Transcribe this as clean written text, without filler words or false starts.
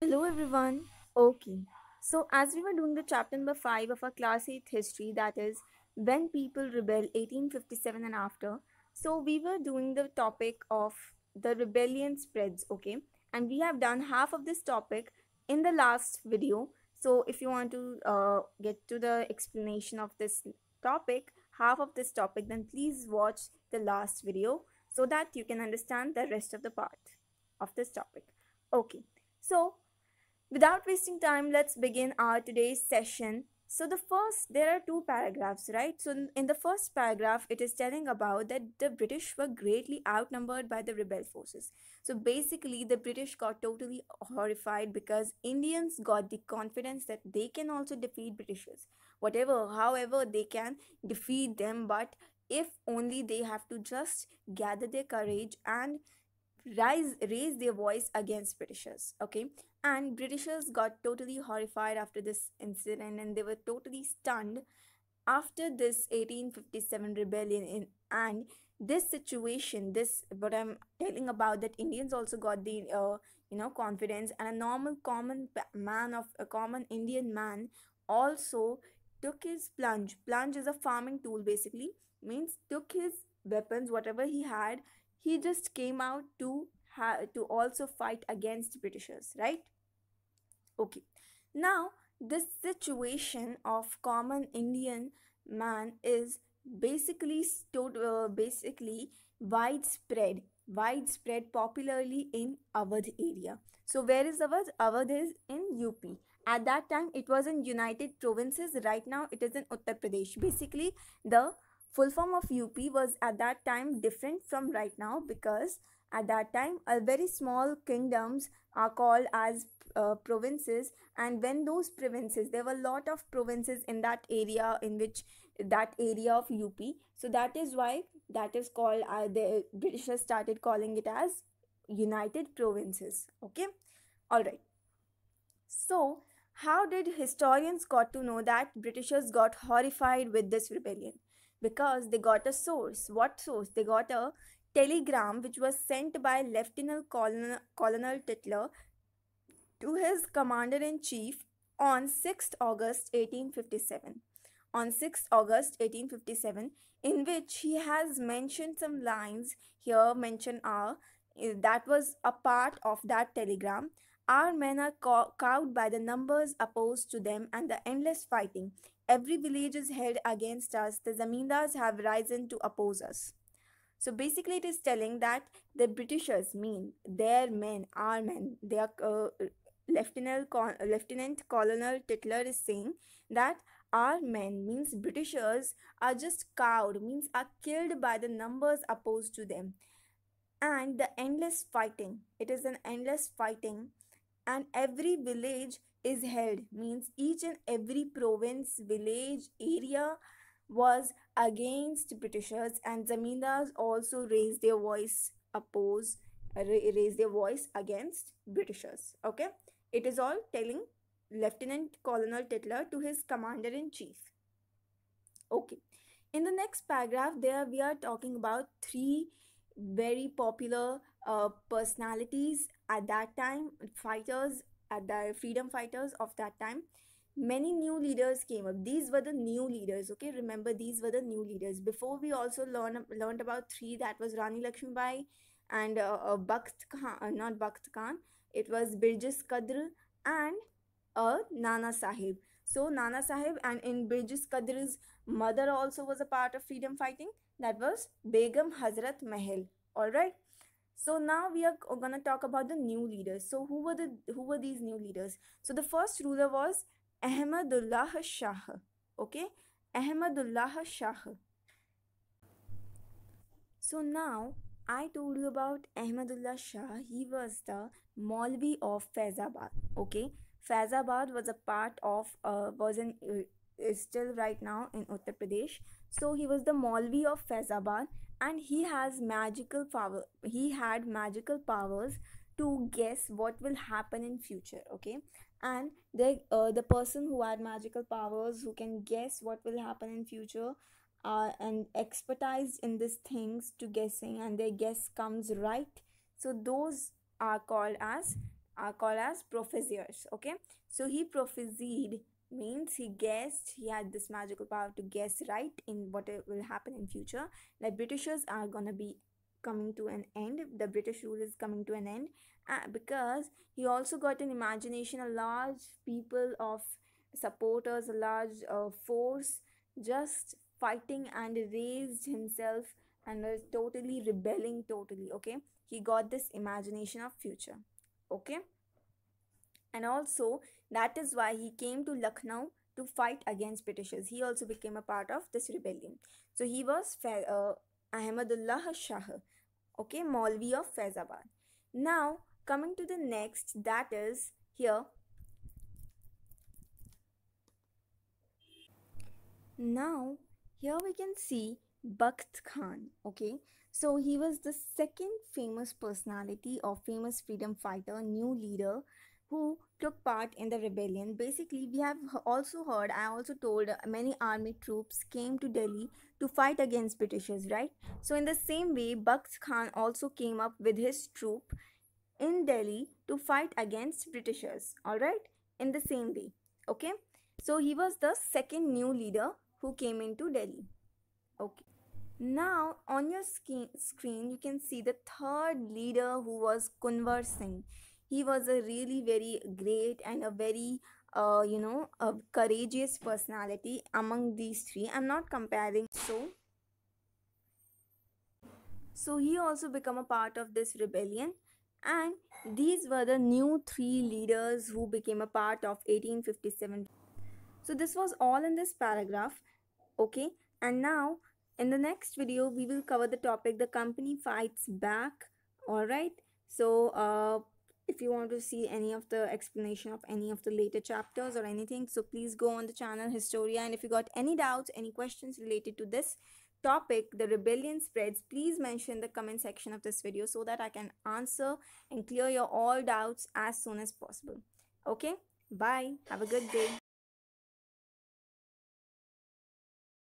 Hello everyone. Okay. So as we were doing the chapter number 5 of our class 8 history, that is when people rebel 1857 and after. So we were doing the topic of the rebellion spreads, okay? And we have done half of this topic in the last video. So if you want to get to the explanation of this topic, half of this topic, then please watch the last video so that you can understand the rest of the part of this topic. Okay. So without wasting time, let's begin our today's session. So there are two paragraphs, right? So in the first paragraph, it is telling about that the British were greatly outnumbered by the rebel forces. So basically, the British got totally horrified because Indians got the confidence that they can also defeat Britishers. However, they can defeat them, but if only they have to just gather their courage and raise their voice against Britishers. Okay, and Britishers got totally horrified after this incident, and they were totally stunned after this 1857 rebellion. And this situation, this what I'm telling about, that Indians also got the confidence, and a normal man of a common Indian man also took his plunge is a farming tool, basically means took his weapons, whatever he had. He just came out to to also fight against Britishers, right? Okay. Now, this situation of common Indian man is basically widespread popularly in Awadh area. So where is Awadh? Awadh is in UP. At that time, it was in United Provinces. Right now, it is in Uttar Pradesh. Basically, the full form of UP was at that time different from right now, because at that time, a very small kingdoms are called as provinces. And when those provinces, there were a lot of provinces in that area, in which that area of UP. So that is why that is called, the Britishers started calling it as United Provinces. Okay, all right. So how did historians got to know that Britishers got horrified with this rebellion? Because they got a source. What source? They got a telegram which was sent by Colonel Titler to his commander in chief on 6th August 1857. On 6th August 1857, in which he has mentioned some lines here, mention are, that was a part of that telegram. Our men are cowed by the numbers opposed to them and the endless fighting. Every village is held against us. The zamindars have risen to oppose us. So basically, it is telling that the Britishers, mean their men, our men, they are Lieutenant Colonel Titler is saying that our men, means Britishers, are just cowed, means are killed by the numbers opposed to them, and the endless fighting. It is an endless fighting, and every village is held, means each and every province, village, area was against Britishers, and zamindars also raised their voice raise their voice against Britishers. Okay, it is all telling Lieutenant Colonel Titler to his commander in chief. Okay, in the next paragraph, there we are talking about three very popular personalities at that time, fighters, at the freedom fighters of that time. Many new leaders came up. These were the new leaders. Okay, remember, these were the new leaders. Before, we also learned about three, that was Rani Lakshmibai and Bakht Khan, not Bakht Khan. It was Birjis Kadr and Nana Sahib. So Nana Sahib, and in Birjis Kadr's mother also was a part of freedom fighting. That was Begum Hazrat Mahal. All right. So now we are going to talk about the new leaders. So who were these new leaders? So the first ruler was Ahmadullah Shah. Okay, Ahmadullah Shah. So now I told you about Ahmadullah Shah. He was the Maulvi of Faizabad. Okay, Faizabad was a part of was in is still right now in Uttar Pradesh. So he was the Maulvi of Faizabad, and he has magical power. He had magical powers to guess what will happen in future. Okay, and the person who had magical powers, who can guess what will happen in future, and expertise in these things to guessing, and their guess comes right, so those are called as are called as prophesiers. Okay, so he prophesied means he guessed, he had this magical power to guess right in what will happen in future, that Britishers are gonna be coming to an end, the British rule is coming to an end, because he also got an imagination, a large people of supporters, a large force just fighting, and raised himself and was totally rebelling totally. Okay, he got this imagination of future. Okay, and also that is why he came to Lucknow to fight against Britishers. He also became a part of this rebellion. So he was Ahmadullah Shah, okay, Maulvi of Faizabad. Now coming to the next, that is here. Now, here we can see Bakht Khan. Okay, so he was the second famous personality or famous freedom fighter, new leader who took part in the rebellion. Basically, we have also heard, I also told, many army troops came to Delhi to fight against Britishers, right? So, in the same way, Bakht Khan also came up with his troop in Delhi to fight against Britishers, alright, in the same way. Okay, so he was the second new leader who came into Delhi. Okay, now on your screen you can see the third leader who was Kunwar Singh. He was a really very great and a very a courageous personality among these three. I'm not comparing, so he also became a part of this rebellion, and these were the new three leaders who became a part of 1857. So this was all in this paragraph. Okay, and now in the next video we will cover the topic the company fights back. All right, so if you want to see any of the explanation of any of the later chapters or anything, so please go on the channel Historia, and if you got any doubts, any questions related to this topic, the rebellion spreads, please mention the comment section of this video so that I can answer and clear your all doubts as soon as possible. Okay, bye, have a good day.